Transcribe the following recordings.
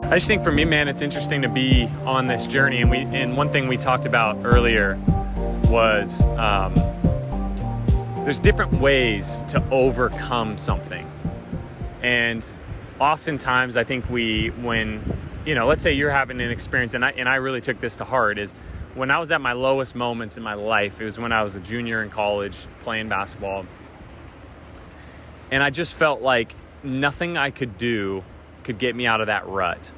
I just think for me, man, it's interesting to be on this journey. And one thing we talked about earlier was there's different ways to overcome something. And oftentimes I think let's say you're having an experience, and I really took this to heart, is when I was at my lowest moments in my life, it was when I was a junior in college playing basketball. And I just felt like nothing I could do could get me out of that rut,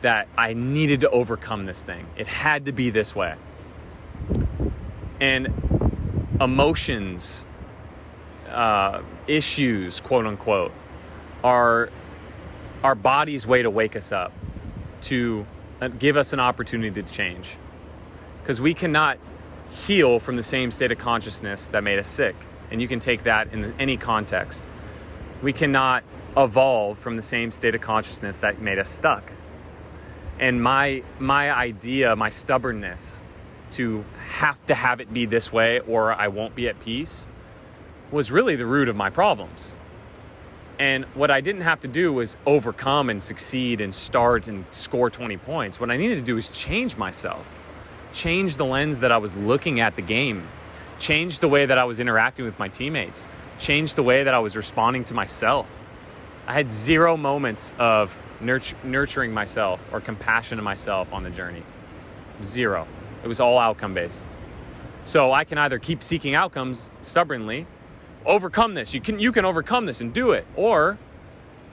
that I needed to overcome this thing. It had to be this way. And emotions, issues, quote unquote, are our body's way to wake us up, to give us an opportunity to change. Because we cannot heal from the same state of consciousness that made us sick. And you can take that in any context. We cannot evolve from the same state of consciousness that made us stuck. And my idea, my stubbornness to have it be this way or I won't be at peace was really the root of my problems. And what I didn't have to do was overcome and succeed and start and score 20 points. What I needed to do was change myself, change the lens that I was looking at the game, change the way that I was interacting with my teammates, change the way that I was responding to myself. I had zero moments of nurturing myself or compassion to myself on the journey. Zero. It was all outcome based. So I can either keep seeking outcomes stubbornly, overcome this. You can overcome this and do it. Or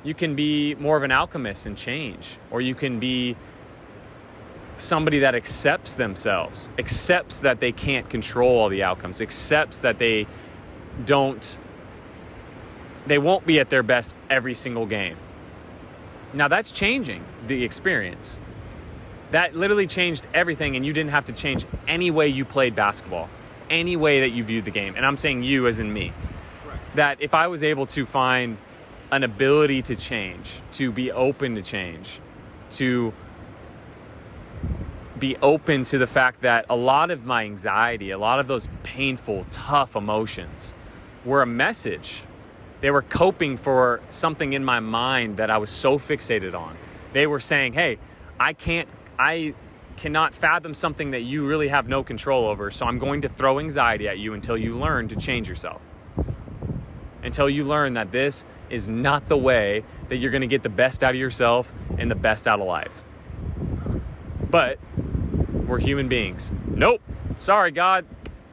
you can be more of an alchemist and change. Or you can be somebody that accepts themselves, accepts that they can't control all the outcomes, accepts that they won't be at their best every single game. Now that's changing the experience. That literally changed everything, and you didn't have to change any way you played basketball, any way that you viewed the game. And I'm saying you as in me. Right. That if I was able to find an ability to change, to be open to change, to be open to the fact that a lot of my anxiety, a lot of those painful, tough emotions were a message. They were coping for something in my mind that I was so fixated on. They were saying, hey, I cannot fathom something that you really have no control over, so I'm going to throw anxiety at you until you learn to change yourself. Until you learn that this is not the way that you're going to get the best out of yourself and the best out of life. But we're human beings. Nope. Sorry, God.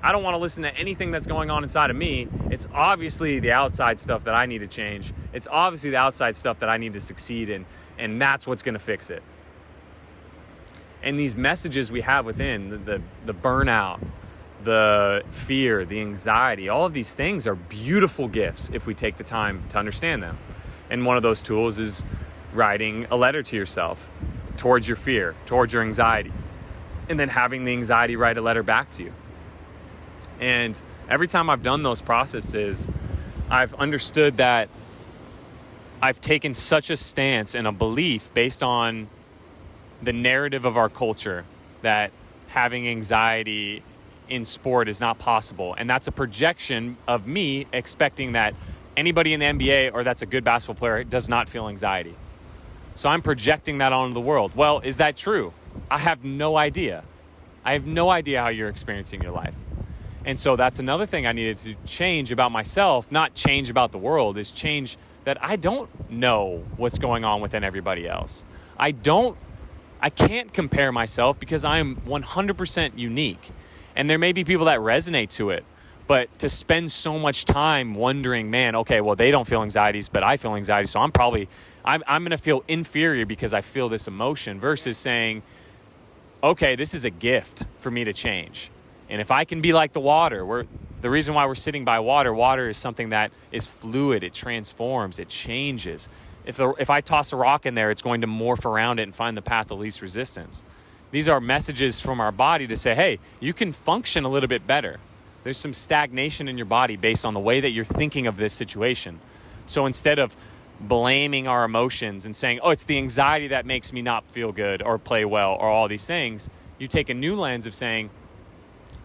I don't want to listen to anything that's going on inside of me. It's obviously the outside stuff that I need to change. It's obviously the outside stuff that I need to succeed in, and that's what's going to fix it. And these messages we have within, the burnout, the fear, the anxiety, all of these things are beautiful gifts if we take the time to understand them. And one of those tools is writing a letter to yourself towards your fear, towards your anxiety, and then having the anxiety write a letter back to you. And every time I've done those processes, I've understood that I've taken such a stance and a belief based on the narrative of our culture that having anxiety in sport is not possible. And that's a projection of me expecting that anybody in the NBA or that's a good basketball player does not feel anxiety. So I'm projecting that onto the world. Well, is that true? I have no idea. I have no idea how you're experiencing your life. And so that's another thing I needed to change about myself, not change about the world, is change that I don't know what's going on within everybody else. I can't compare myself because I am 100% unique. And there may be people that resonate to it, but to spend so much time wondering, man, okay, well, they don't feel anxieties, but I feel anxiety. So I'm going to feel inferior because I feel this emotion, versus saying, okay, this is a gift for me to change. And if I can be like the water, the reason why we're sitting by water is something that is fluid. It transforms, it changes. If I toss a rock in there, it's going to morph around it and find the path of least resistance. These are messages from our body to say, hey, you can function a little bit better. There's some stagnation in your body based on the way that you're thinking of this situation. So instead of blaming our emotions and saying, oh, it's the anxiety that makes me not feel good or play well or all these things, you take a new lens of saying,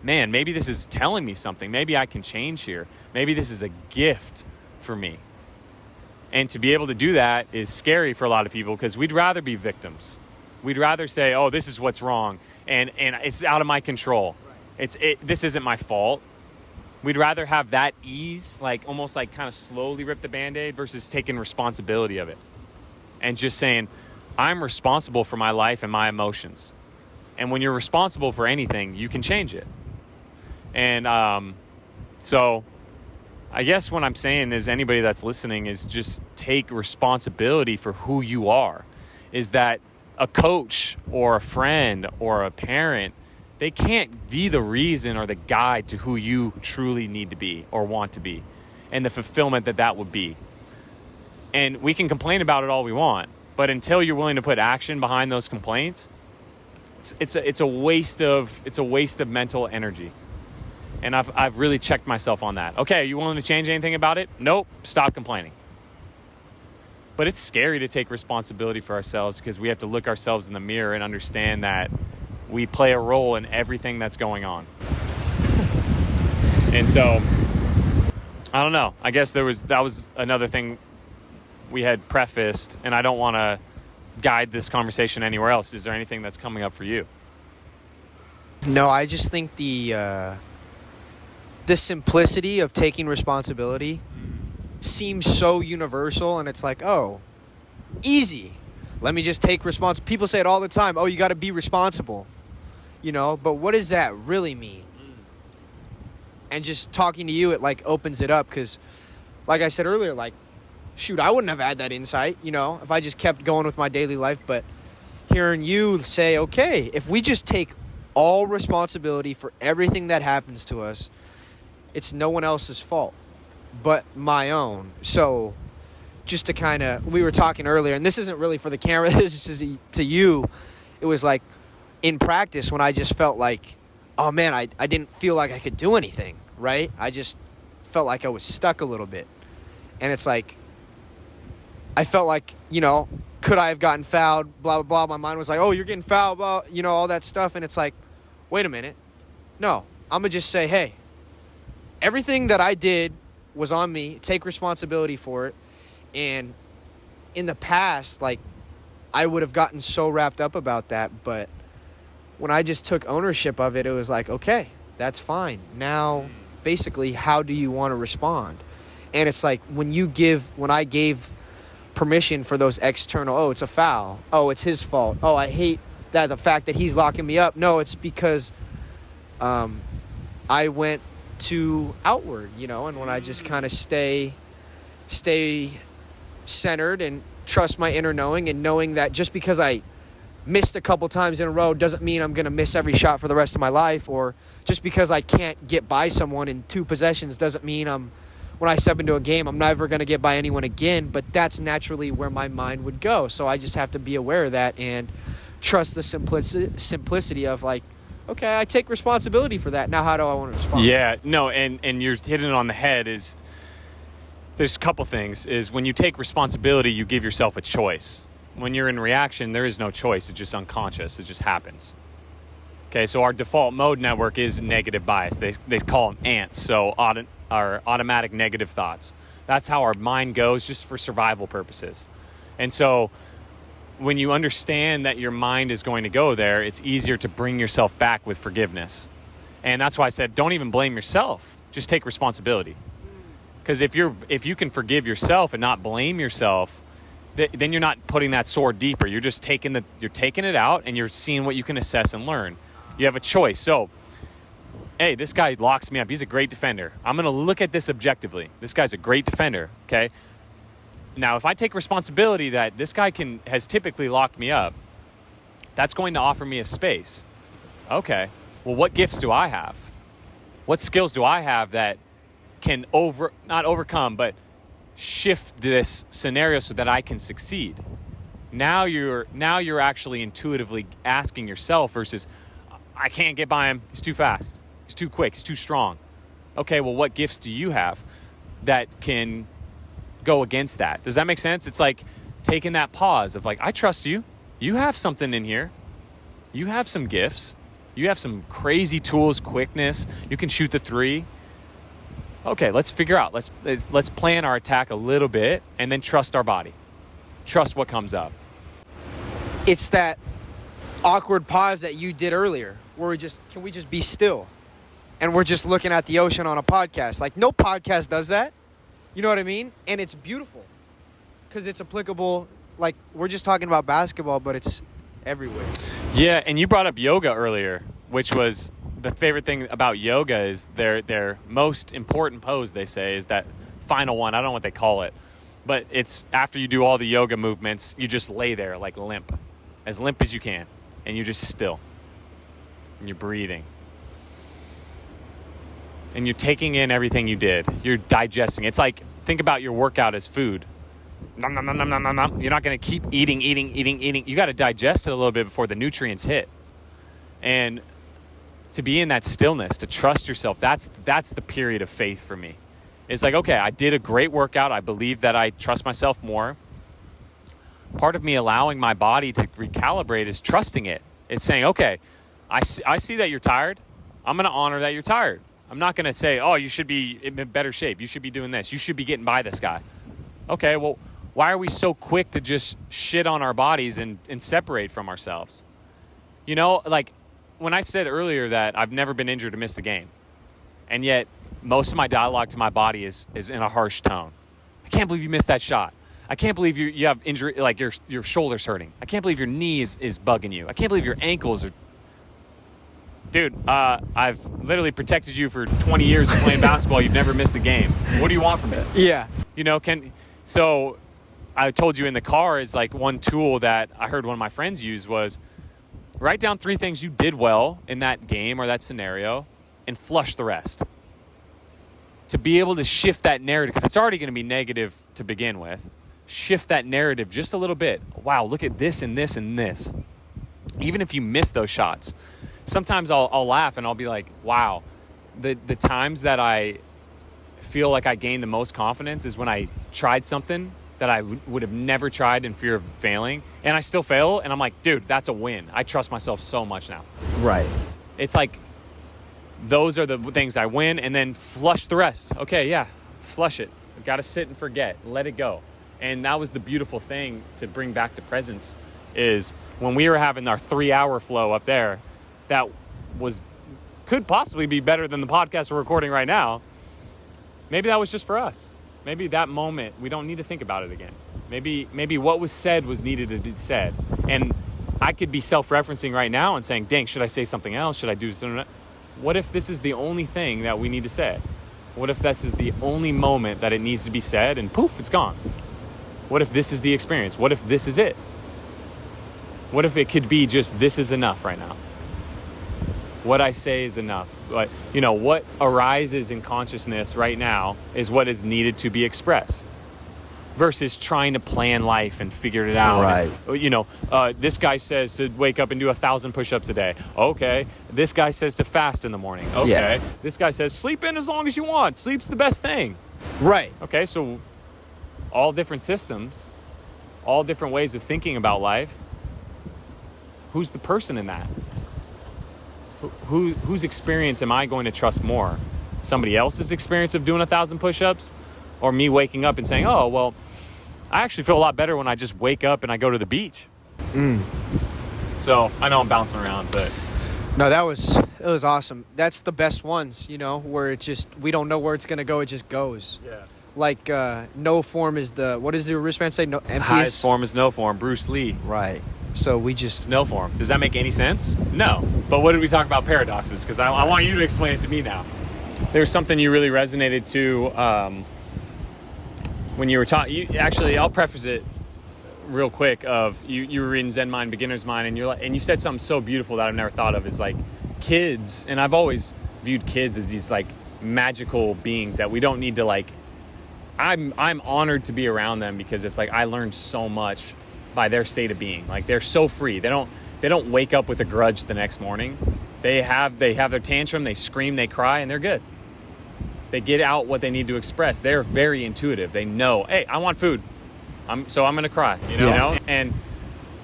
man, maybe this is telling me something. Maybe I can change here. Maybe this is a gift for me. And to be able to do that is scary for a lot of people because we'd rather be victims. We'd rather say, oh, this is what's wrong, and it's out of my control. This isn't my fault. We'd rather have that ease, like almost like kind of slowly rip the Band-Aid versus taking responsibility of it. And just saying, I'm responsible for my life and my emotions. And when you're responsible for anything, you can change it. And so I guess what I'm saying is anybody that's listening is just take responsibility for who you are. Is that a coach or a friend or a parent, they can't be the reason or the guide to who you truly need to be or want to be and the fulfillment that would be. And we can complain about it all we want, but until you're willing to put action behind those complaints, it's a waste of mental energy. And I've really checked myself on that. Okay, are you willing to change anything about it? Nope, stop complaining. But it's scary to take responsibility for ourselves because we have to look ourselves in the mirror and understand that we play a role in everything that's going on. And so, I don't know. I guess that was another thing we had prefaced, and I don't want to guide this conversation anywhere else. Is there anything that's coming up for you? No, I just think the simplicity of taking responsibility seems so universal, and it's like, oh, easy. Let me just take responsibility. People say it all the time. Oh, you got to be responsible, but what does that really mean? And just talking to you, it like opens it up because, like I said earlier, like, shoot, I wouldn't have had that insight, if I just kept going with my daily life. But hearing you say, okay, if we just take all responsibility for everything that happens to us, it's no one else's fault but my own. So just to kind of, we were talking earlier, and this isn't really for the camera, this is to you. It was like in practice when I just felt like, oh man, I didn't feel like I could do anything, right? I just felt like I was stuck a little bit. And it's like, I felt like, could I have gotten fouled, blah, blah, blah. My mind was like, oh, you're getting fouled, blah, all that stuff. And it's like, wait a minute. No, I'm going to just say, hey, everything that I did was on me. Take responsibility for it. And in the past, like, I would have gotten so wrapped up about that. But when I just took ownership of it, it was like, okay, that's fine. Now, basically, how do you want to respond? And it's like when I gave permission for those external, oh, it's a foul. Oh, it's his fault. Oh, I hate the fact that he's locking me up. No, it's because I went to outward, and when I just kind of stay centered and trust my inner knowing, and knowing that just because I missed a couple times in a row doesn't mean I'm going to miss every shot for the rest of my life, or just because I can't get by someone in 2 possessions doesn't mean when I step into a game, I'm never going to get by anyone again. But that's naturally where my mind would go. So I just have to be aware of that and trust the simplicity of like, okay, I take responsibility for that. Now, how do I want to respond? Yeah, no, and you're hitting it on the head. There's a couple things. Is when you take responsibility, you give yourself a choice. When you're in reaction, there is no choice. It's just unconscious. It just happens. Okay, so our default mode network is negative bias. They call them ants, so our automatic negative thoughts. That's how our mind goes just for survival purposes. And so when you understand that your mind is going to go there, it's easier to bring yourself back with forgiveness. And that's why I said, don't even blame yourself. Just take responsibility. Because if you can forgive yourself and not blame yourself, then you're not putting that sword deeper. You're just taking it out and you're seeing what you can assess and learn. You have a choice. So, hey, this guy locks me up. He's a great defender. I'm going to look at this objectively. This guy's a great defender, okay? Now, if I take responsibility that this guy has typically locked me up, that's going to offer me a space. Okay, well, what gifts do I have? What skills do I have that can not overcome, but shift this scenario so that I can succeed? Now you're actually intuitively asking yourself versus, I can't get by him. He's too fast. He's too quick. He's too strong. Okay, well, what gifts do you have that can go against that? Does that make sense? It's like taking that pause of like, I trust you. You have something in here. You have some gifts. You have some crazy tools, quickness. You can shoot the 3. okay, let's figure out, let's plan our attack a little bit and then trust our body. Trust what comes up. It's that awkward pause that you did earlier where can we just be still? And we're just looking at the ocean on a podcast. Like, no podcast does that. You know what I mean? And it's beautiful because it's applicable. Like, we're just talking about basketball, but it's everywhere. Yeah, and you brought up yoga earlier, which was the favorite thing about yoga is their most important pose, they say, is that final one. I don't know what they call it. But it's after you do all the yoga movements, you just lay there like limp as you can. And you're just still. And you're breathing. And you're taking in everything you did. You're digesting. It's like, think about your workout as food. Nom, nom, nom, nom, nom, nom, nom. You're not going to keep eating. You got to digest it a little bit before the nutrients hit. And to be in that stillness, to trust yourself, that's the period of faith for me. It's like, okay, I did a great workout. I believe that I trust myself more. Part of me allowing my body to recalibrate is trusting it. It's saying, okay, I see that you're tired. I'm going to honor that you're tired. I'm not going to say, oh, you should be in better shape. You should be doing this. You should be getting by this guy. Okay, well, why are we so quick to just shit on our bodies and separate from ourselves? You know, like when I said earlier that I've never been injured or missed a game, and yet most of my dialogue to my body is in a harsh tone. I can't believe you missed that shot. I can't believe you have injury, like your shoulder's hurting. I can't believe your knee is bugging you. I can't believe your ankles are... Dude, I've literally protected you for 20 years playing basketball. You've never missed a game. What do you want from me? Yeah. You know, so I told you in the car is like one tool that I heard one of my friends use was write down 3 things you did well in that game or that scenario and flush the rest. To be able to shift that narrative, because it's already going to be negative to begin with, shift that narrative just a little bit. Wow, look at this and this and this. Even if you miss those shots. Sometimes I'll laugh and I'll be like, wow, the times that I feel like I gained the most confidence is when I tried something that I would have never tried in fear of failing, and I still fail, and I'm like, dude, that's a win. I trust myself so much now. Right. It's like those are the things I win, and then flush the rest. Okay, yeah, flush it. Got to sit and forget. Let it go. And that was the beautiful thing to bring back to presence is when we were having our 3-hour flow up there, that could possibly be better than the podcast we're recording right now. Maybe that was just for us. Maybe that moment, we don't need to think about it again. Maybe what was said was needed to be said. And I could be self-referencing right now and saying, dang, should I say something else? Should I do this? What if this is the only thing that we need to say? What if this is the only moment that it needs to be said and poof, it's gone? What if this is the experience? What if this is it? What if it could be just this is enough right now? What I say is enough. But, what arises in consciousness right now is what is needed to be expressed versus trying to plan life and figure it out. Right. And, this guy says to wake up and do 1,000 push-ups a day. Okay. This guy says to fast in the morning. Okay. Yeah. This guy says sleep in as long as you want. Sleep's the best thing. Right. Okay. So all different systems, all different ways of thinking about life. Who's the person in that? Whose experience am I going to trust more? Somebody else's experience of doing 1,000 push-ups, or me waking up and saying, oh, well, I actually feel a lot better when I just wake up and I go to the beach. So I know I'm bouncing around, but no, it was awesome. That's the best ones, where it just, we don't know where it's going to go. It just goes. Yeah. Like, no form is what does the wristband say? No, emptiest? Highest form is no form. Bruce Lee. Right. So we just... No form. Does that make any sense? No. But what did we talk about paradoxes? Because I want you to explain it to me now. There was something you really resonated to when you were talking. Actually, I'll preface it real quick. You were reading Zen Mind, Beginner's Mind, and you said something so beautiful that I've never thought of. Is like kids, and I've always viewed kids as these like magical beings that we don't need to like. I'm honored to be around them because it's like I learned so much by their state of being. Like they're so free. They don't wake up with a grudge the next morning. They have their tantrum, they scream, they cry, and they're good. They get out what they need to express. They're very intuitive. They know, hey, I want food. So I'm going to cry, you know? And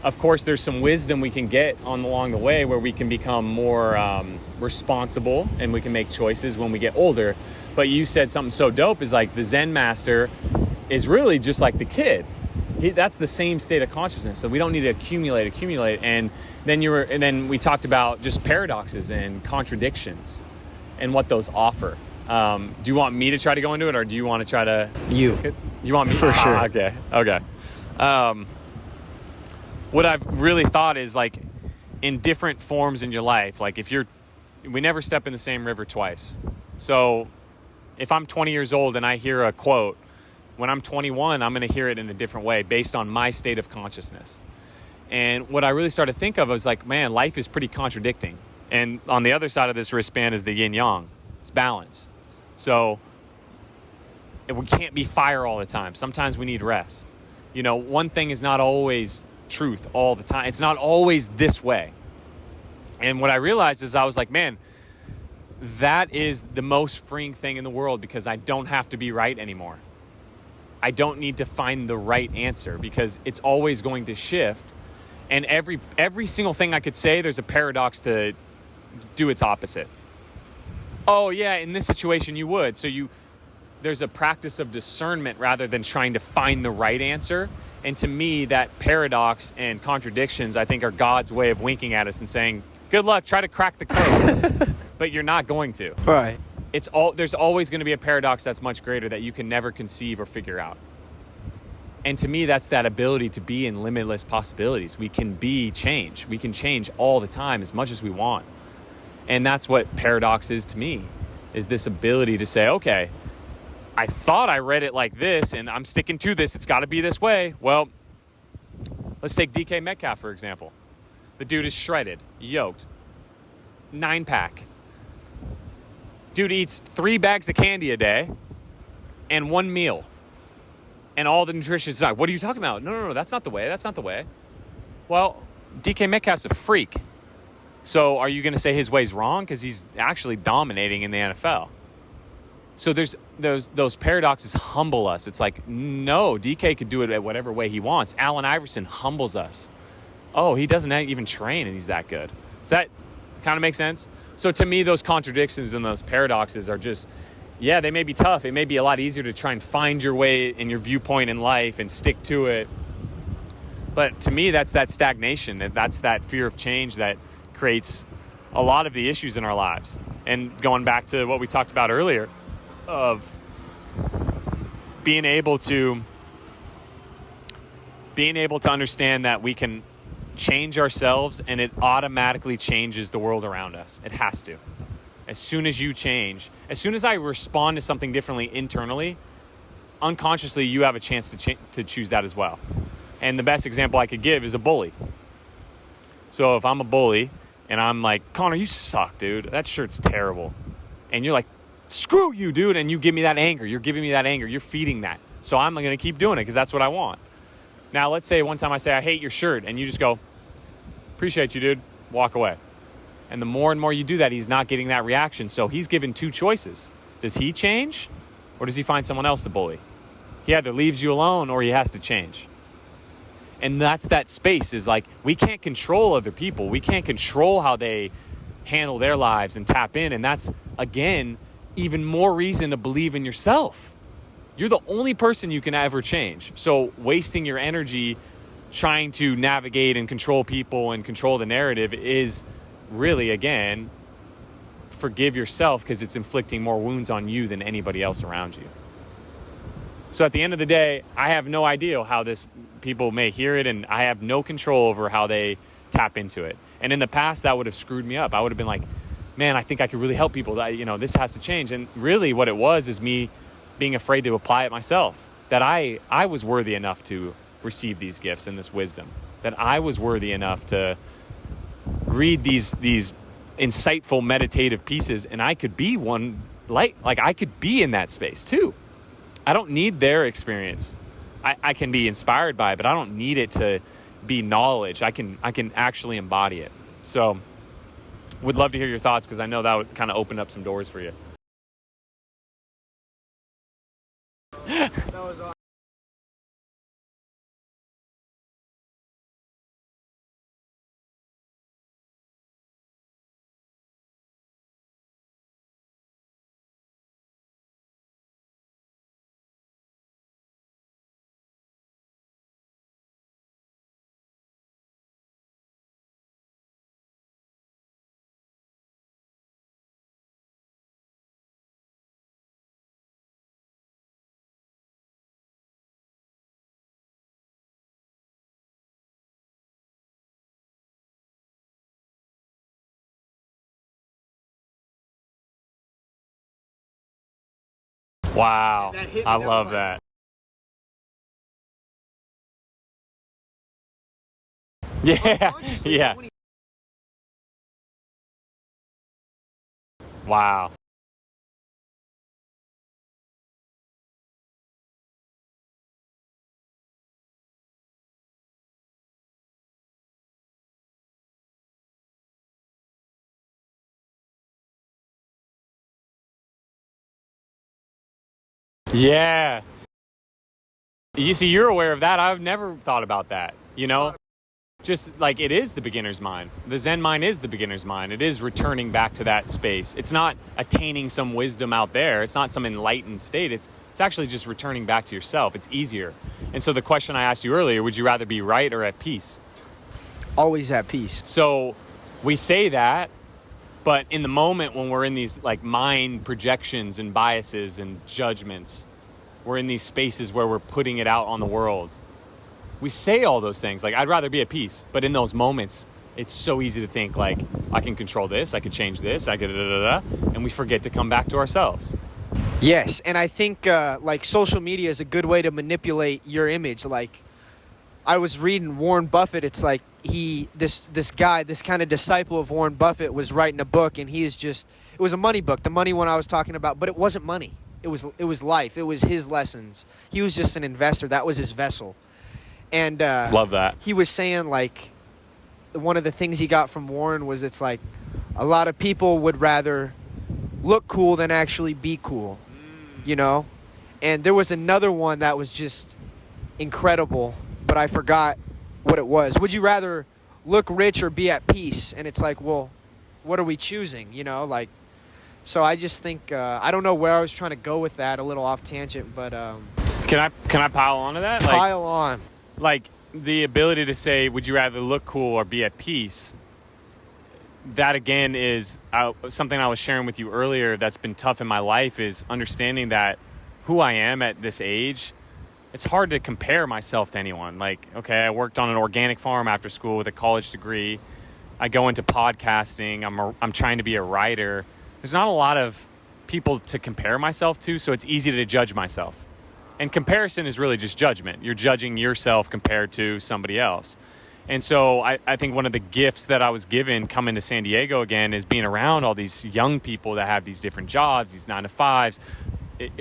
of course there's some wisdom we can get along the way where we can become more responsible and we can make choices when we get older. But you said something so dope is like the Zen master is really just like the kid. That's the same state of consciousness. So we don't need to accumulate. And then we talked about just paradoxes and contradictions and what those offer. Do you want me to try to go into it, or do you want to try to? You want me for sure? Okay. What I've really thought is like in different forms in your life. Like we never step in the same river twice. So if I'm 20 years old and I hear a quote, when I'm 21, I'm going to hear it in a different way based on my state of consciousness. And what I really started to think of was like, man, life is pretty contradicting. And on the other side of this wristband is the yin yang. It's balance. So we can't be fire all the time. Sometimes we need rest. One thing is not always truth all the time. It's not always this way. And what I realized is I was like, man, that is the most freeing thing in the world, because I don't have to be right anymore. I don't need to find the right answer, because it's always going to shift. And every single thing I could say, there's a paradox to do its opposite. Oh yeah, in this situation you would. So there's a practice of discernment rather than trying to find the right answer. And to me, that paradox and contradictions, I think, are God's way of winking at us and saying, good luck, try to crack the code. But you're not going to. Right. There's always going to be a paradox that's much greater that you can never conceive or figure out. And to me, that's that ability to be in limitless possibilities. We can be change. We can change all the time as much as we want. And that's what paradox is to me, is this ability to say, okay, I thought I read it like this and I'm sticking to this. It's got to be this way. Well, let's take DK Metcalf, for example. The dude is shredded, yoked, 9-pack. Dude eats 3 bags of candy a day and 1 meal. And all the nutritionists is like, what are you talking about? No, that's not the way. That's not the way. Well, DK Metcalf's a freak. So are you going to say his way's wrong? Because he's actually dominating in the NFL. So there's those paradoxes humble us. It's like, no, DK could do it at whatever way he wants. Allen Iverson humbles us. Oh, he doesn't even train and he's that good. Does that kind of make sense? So to me, those contradictions and those paradoxes are just, yeah, they may be tough. It may be a lot easier to try and find your way and your viewpoint in life and stick to it. But to me, that's that stagnation. And that's that fear of change that creates a lot of the issues in our lives. And going back to what we talked about earlier, of being able to understand that we can change ourselves and it automatically changes the world around us. It has to. As soon as you change, as soon as I respond to something differently internally, unconsciously you have a chance to choose that as well. And the best example I could give is a bully. So if I'm a bully and I'm like, Connor, you suck, dude. That shirt's terrible. And you're like, screw you, dude. And you give me that anger. You're giving me that anger. You're feeding that. So I'm going to keep doing it because that's what I want. Now, let's say one time I say, I hate your shirt. And you just go, appreciate you, dude. Walk away. And the more and more you do that, he's not getting that reaction. So he's given 2 choices. Does he change or does he find someone else to bully? He either leaves you alone or he has to change. And that's that space, is like, we can't control other people. We can't control how they handle their lives and tap in. And that's, again, even more reason to believe in yourself. You're the only person you can ever change. So wasting your energy trying to navigate and control people and control the narrative is really, again, forgive yourself, because it's inflicting more wounds on you than anybody else around you. So at the end of the day, I have no idea how people may hear it, and I have no control over how they tap into it. And in the past, that would have screwed me up. I would have been like, man, I think I could really help people. This has to change. And really what it was is me being afraid to apply it myself, that I was worthy enough to receive these gifts and this wisdom, that I was worthy enough to read these insightful meditative pieces, and I could be one, like I could be in that space too. I don't need their experience. I can be inspired by it, but I don't need it to be knowledge. I can actually embody it. So would love to hear your thoughts, because I know that would kind of open up some doors for you. That was awesome. Wow. That hit me, I that love was like- that. Yeah. Unconsciously, Yeah. when he- Wow. Yeah. You see, you're aware of that. I've never thought about that. You know, just like it is the beginner's mind. The Zen mind is the beginner's mind. It is returning back to that space. It's not attaining some wisdom out there. It's not some enlightened state. It's actually just returning back to yourself. It's easier. And so the question I asked you earlier, would you rather be right or at peace? Always at peace. So we say that, but in the moment when we're in these like mind projections and biases and judgments, we're in these spaces where we're putting it out on the world. We say all those things like, I'd rather be at peace. But in those moments, it's so easy to think like, I can control this, I can change this, I could and we forget to come back to ourselves. Yes, and I think like social media is a good way to manipulate your image. Like I was reading Warren Buffett. It's like this guy, this kind of disciple of Warren Buffett was writing a book, and it was a money book. The money one I was talking about, but it wasn't money. It was life. It was his lessons. He was just an investor. That was his vessel. And Love that. He was saying like one of the things he got from Warren was it's like a lot of people would rather look cool than actually be cool, you know? And there was another one that was just incredible, but I forgot what it was. Would you rather look rich or be at peace? And it's like, well, what are we choosing, you know? Like, so I just think, I don't know where I was trying to go with that, a little off tangent, but Can I pile onto that? pile on. Like the ability to say, would you rather look cool or be at peace? That again is something I was sharing with you earlier that's been tough in my life, is understanding that who I am at this age, it's hard to compare myself to anyone. Like, okay, I worked on an organic farm after school with a college degree. I go into podcasting. I'm trying to be a writer. There's not a lot of people to compare myself to, so it's easy to judge myself. And comparison is really just judgment. You're judging yourself compared to somebody else. And so I think one of the gifts that I was given coming to San Diego again is being around all these young people that have these different jobs, these 9-to-5s,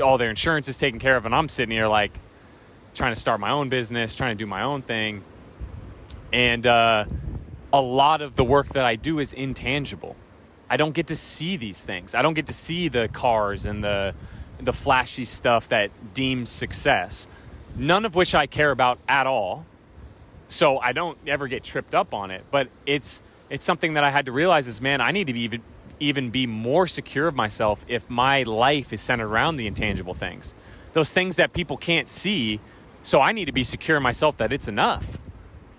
all their insurance is taken care of. And I'm sitting here like trying to start my own business, trying to do my own thing. And a lot of the work that I do is intangible. I don't get to see these things. I don't get to see the cars and the flashy stuff that deems success, none of which I care about at all. So I don't ever get tripped up on it. But it's something that I had to realize is, man, I need to even be more secure of myself if my life is centered around the intangible things, those things that people can't see. So I need to be secure in myself that it's enough.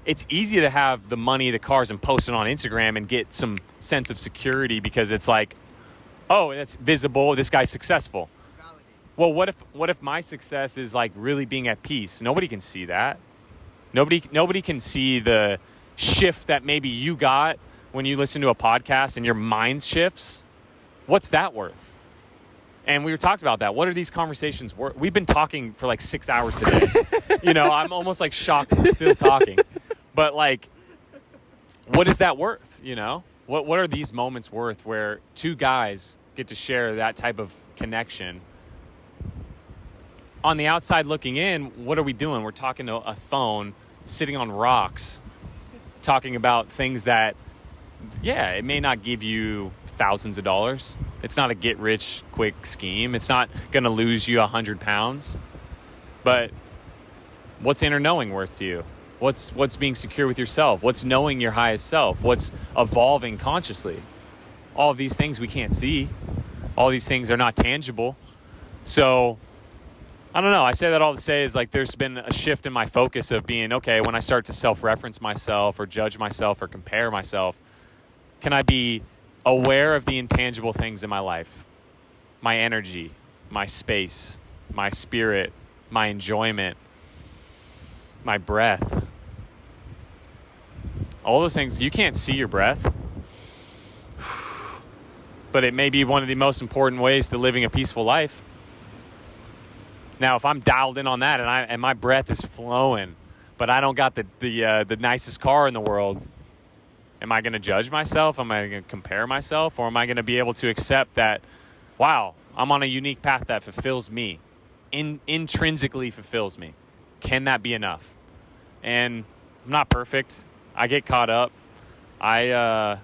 It's easy to have the money, the cars, and post it on Instagram and get some sense of security because it's like, oh, that's visible. This guy's successful. Well, what if my success is like really being at peace? Nobody can see that. Nobody can see the shift that maybe you got when you listen to a podcast and your mind shifts. What's that worth? And we were talking about that. What are these conversations worth? We've been talking for like 6 hours today. You know, I'm almost like shocked we're still talking. But like, what is that worth? You know, what are these moments worth where two guys get to share that type of connection? On the outside looking in, what are we doing? We're talking to a phone, sitting on rocks, talking about things that, yeah, it may not give you thousands of dollars. It's not a get-rich-quick scheme. It's not going to lose you 100 pounds. But what's inner knowing worth to you? What's being secure with yourself? What's knowing your highest self? What's evolving consciously? All of these things we can't see. All these things are not tangible. So I don't know. I say that all to say is like there's been a shift in my focus of being, okay, when I start to self-reference myself or judge myself or compare myself, can I be aware of the intangible things in my life? My energy, my space, my spirit, my enjoyment, my breath. All those things, you can't see your breath, but it may be one of the most important ways to living a peaceful life. Now, if I'm dialed in on that and my breath is flowing, but I don't got the nicest car in the world, am I going to judge myself? Am I going to compare myself? Or am I going to be able to accept that, wow, I'm on a unique path that fulfills me, intrinsically fulfills me? Can that be enough? And I'm not perfect. I get caught up. I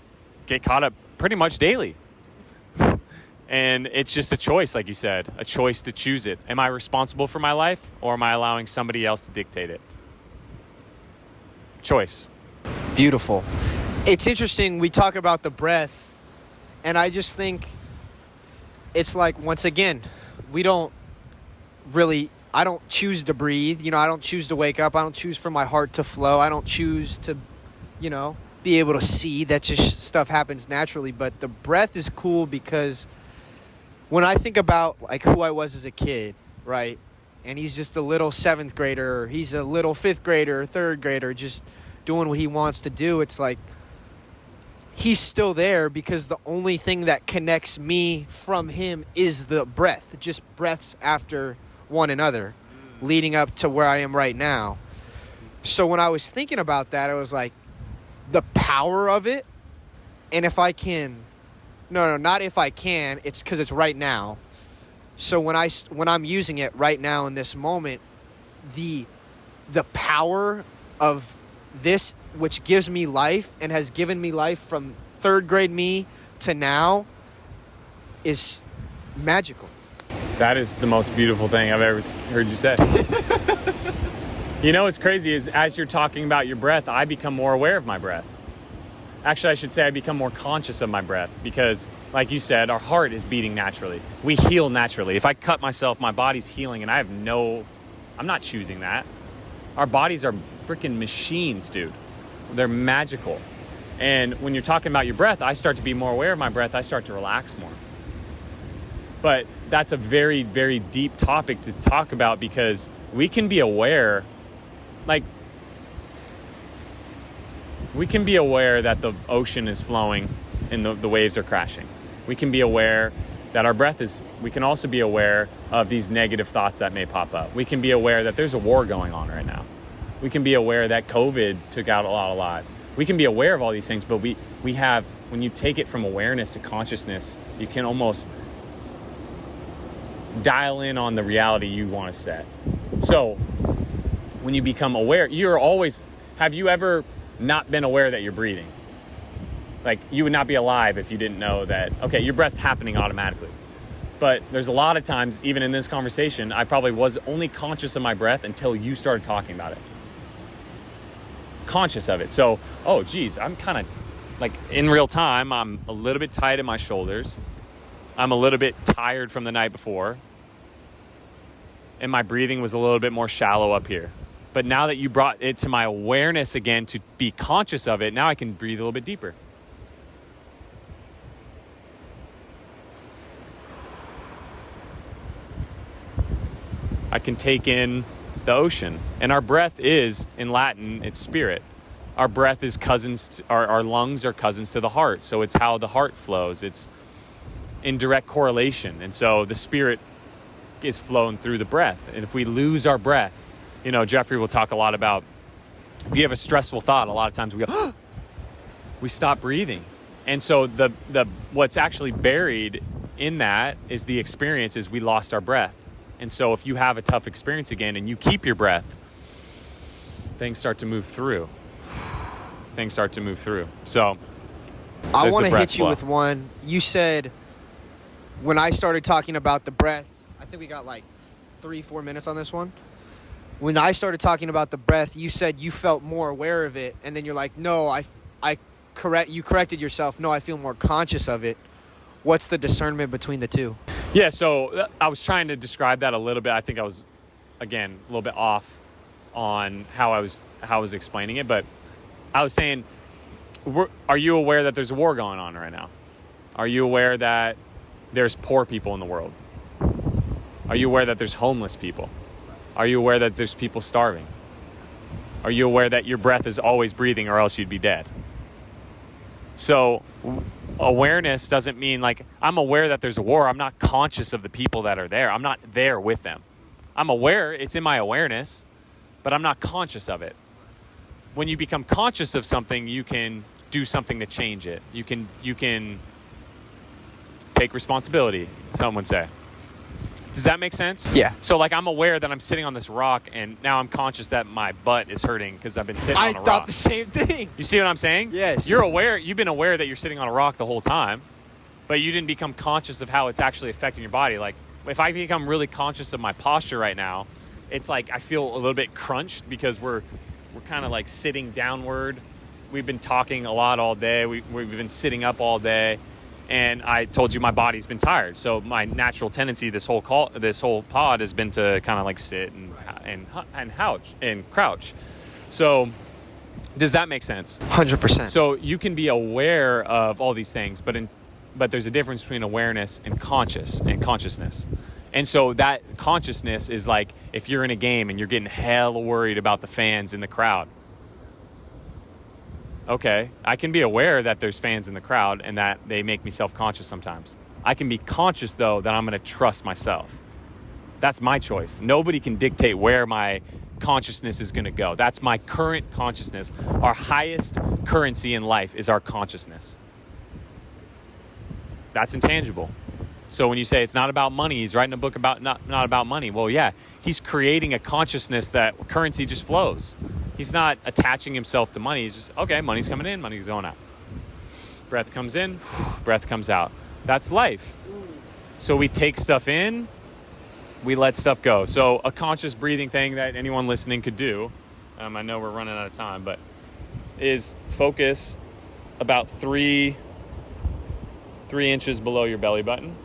get caught up pretty much daily. And it's just a choice, like you said, a choice to choose it. Am I responsible for my life, or am I allowing somebody else to dictate it? Choice. Beautiful. It's interesting, we talk about the breath, and I just think it's like, once again, I don't choose to breathe. I don't choose to wake up. I don't choose for my heart to flow. I don't choose to, be able to see. That just stuff happens naturally. But the breath is cool because when I think about like who I was as a kid, right? And he's just a little 7th grader, or he's a little 5th grader, 3rd grader, just doing what he wants to do. It's like he's still there because the only thing that connects me from him is the breath, just breaths after one another, leading up to where I am right now. So when I was thinking about that, I was like, the power of it, and if I can, no, not if I can, it's because it's right now. So when I'm using it right now in this moment, the power of this, which gives me life and has given me life from 3rd grade me to now, is magical. That is the most beautiful thing I've ever heard you say. What's crazy is as you're talking about your breath, I become more aware of my breath. Actually, I should say I become more conscious of my breath because, like you said, our heart is beating naturally. We heal naturally. If I cut myself, my body's healing, and I'm not choosing that. Our bodies are freaking machines, dude. They're magical. And when you're talking about your breath, I start to be more aware of my breath. I start to relax more. But that's a very, very deep topic to talk about because we can be aware, we can be aware that the ocean is flowing and the waves are crashing. We can be aware that our breath we can also be aware of these negative thoughts that may pop up. We can be aware that there's a war going on right now. We can be aware that COVID took out a lot of lives. We can be aware of all these things, but we have, when you take it from awareness to consciousness, you can almost dial in on the reality you want to set. So when you become aware, have you ever not been aware that you're breathing? Like, you would not be alive if you didn't know that, okay, your breath's happening automatically. But there's a lot of times, even in this conversation, I probably was only conscious of my breath until you started talking about it. Conscious of it. So, oh geez, I'm kind of like in real time, I'm a little bit tight in my shoulders. I'm a little bit tired from the night before. And my breathing was a little bit more shallow up here. But now that you brought it to my awareness again to be conscious of it, now I can breathe a little bit deeper. I can take in the ocean. And our breath is, in Latin, it's spirit. Our breath is our lungs are cousins to the heart. So it's how the heart flows. It's in direct correlation. And so the spirit is flowing through the breath. And if we lose our breath, Jeffrey will talk a lot about, if you have a stressful thought, a lot of times we go, we stop breathing. And so the what's actually buried in that is the experience is we lost our breath. And so if you have a tough experience again and you keep your breath, things start to move through. So I want to hit you with one. You said when I started talking about the breath, I think we got like 3-4 minutes on this one. When I started talking about the breath, you said you felt more aware of it. And then you're like, no, you corrected yourself. No, I feel more conscious of it. What's the discernment between the two? Yeah, so I was trying to describe that a little bit. I think I was, again, a little bit off on how I was explaining it. But I was saying, are you aware that there's a war going on right now? Are you aware that there's poor people in the world? Are you aware that there's homeless people? Are you aware that there's people starving? Are you aware that your breath is always breathing or else you'd be dead? So awareness doesn't mean like I'm aware that there's a war. I'm not conscious of the people that are there. I'm not there with them. I'm aware, it's in my awareness, but I'm not conscious of it. When you become conscious of something, you can do something to change it. You can take responsibility, some would say. Does that make sense? Yeah. So like I'm aware that I'm sitting on this rock and now I'm conscious that my butt is hurting because I've been sitting on a rock. I thought the same thing. You see what I'm saying? Yes. You've been aware that you're sitting on a rock the whole time, but you didn't become conscious of how it's actually affecting your body. Like if I become really conscious of my posture right now, it's like I feel a little bit crunched because we're kind of like sitting downward. We've been talking a lot all day. We've been sitting up all day. And I told you my body's been tired. So my natural tendency this whole pod has been to kind of like sit and crouch. So does that make sense? 100%. So you can be aware of all these things, but there's a difference between awareness and consciousness. And so that consciousness is like if you're in a game and you're getting hella worried about the fans in the crowd. Okay, I can be aware that there's fans in the crowd and that they make me self-conscious sometimes. I can be conscious, though, that I'm going to trust myself. That's my choice. Nobody can dictate where my consciousness is going to go. That's my current consciousness. Our highest currency in life is our consciousness. That's intangible. So when you say it's not about money, he's writing a book about not about money. Well, yeah, he's creating a consciousness that currency just flows. He's not attaching himself to money. He's just, okay, money's coming in, money's going out. Breath comes in, breath comes out. That's life. So we take stuff in, we let stuff go. So a conscious breathing thing that anyone listening could do, I know we're running out of time, but is focus about 3 inches below your belly button.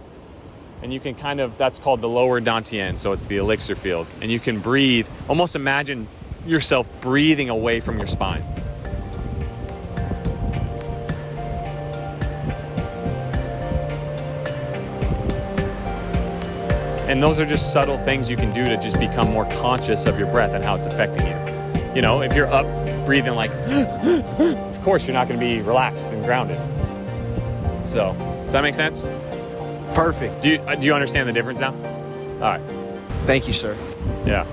And you can that's called the lower dantian, so it's the elixir field. And you can breathe, almost imagine yourself breathing away from your spine. And those are just subtle things you can do to just become more conscious of your breath and how it's affecting you. You know, if you're up breathing like, of course you're not going to be relaxed and grounded. So, does that make sense? Perfect. Do you understand the difference now? All right. Thank you, sir. Yeah.